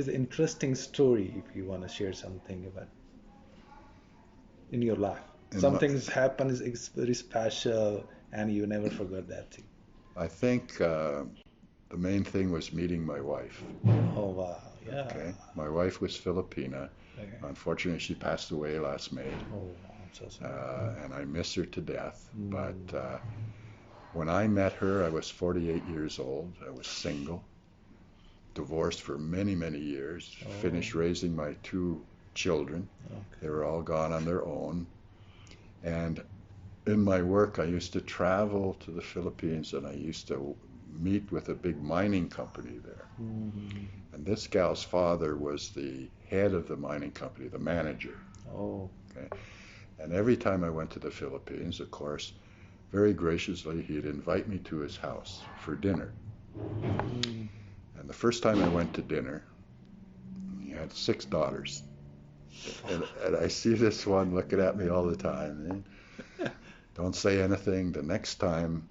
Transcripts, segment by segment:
It's an interesting story if you want to share something about in your life. In my, Something's happened is very special and you never forgot that thing. I think the main thing was meeting my wife. Oh wow, yeah. Okay, my wife was Filipina. Okay. Unfortunately, she passed away last May, Oh, I'm so sorry. and I miss her to death. But Mm. when I met her, I was 48 years old. I was single, divorced for many, many years, Oh, finished raising my two children. They okay. were all gone on their own. And in my work, I used to travel to the Philippines and I used to meet with a big mining company there. Mm. And this gal's father was the head of the mining company, the manager. Oh. Okay? And every time I went to the Philippines, of course, very graciously, he'd invite me to his house for dinner. Mm. And the first time I went to dinner, he had 6 daughters. And I see this one looking at me all the time. Don't say anything. The next time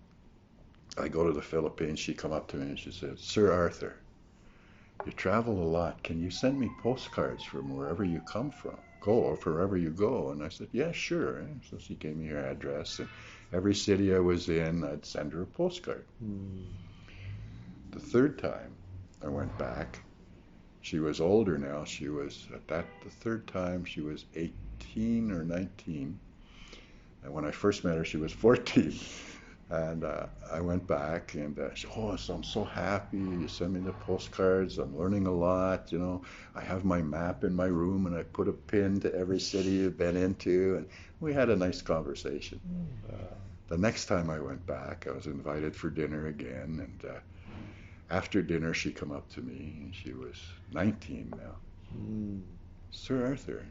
I go to the Philippines, she come up to me and she said, Sir Arthur, you travel a lot. Can you send me postcards from wherever you come from? Go, or wherever you go. And I said, yeah, sure. So she gave me her address. And every city I was in, I'd send her a postcard. Mm. The third time I went back, she was older now. She was, the third time, she was 18 or 19. And when I first met her, she was 14. And I went back and she said, oh, so I'm so happy. You send me the postcards. I'm learning a lot. You know, I have my map in my room and I put a pin to every city you've been into. And we had a nice conversation. Wow. The next time I went back, I was invited for dinner again. And after dinner, she come up to me and she was 19 now. Mm. Sir Arthur,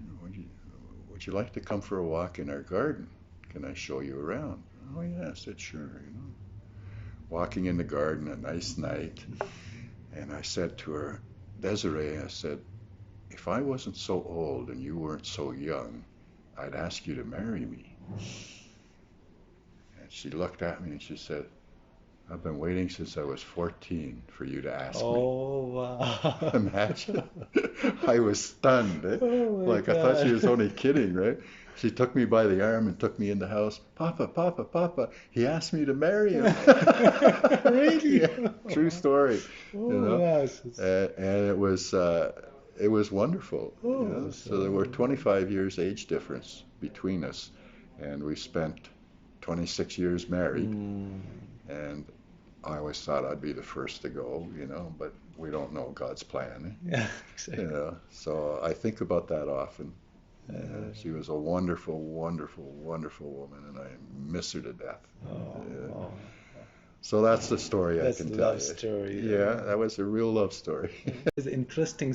would you like to come for a walk in our garden? Can I show you around? Oh, yeah, I said, sure, you know. Walking in the garden, a nice night, and I said to her, Desiree, I said, if I wasn't so old and you weren't so young, I'd ask you to marry me. And she looked at me and she said, I've been waiting since I was 14 for you to ask me. Oh wow. Imagine. I was stunned. Eh? Oh my Like I thought she was God. only kidding, right? She took me by the arm and took me in the house. Papa, Papa, Papa, he asked me to marry him. Really? Yeah, true story, you Oh know. yes. And it was wonderful, you know. Oh, So there were 25 years age difference between us, and we spent 26 years married. mm, And I always thought I'd be the first to go, you know, but we don't know God's plan, yeah, you exactly. know. So I think about that often. She Uh, was a wonderful, wonderful, wonderful woman, and I miss her to death. oh, Uh, oh. so that's the story I That's can a tell love you. story. Yeah, that was a real love story. It's an interesting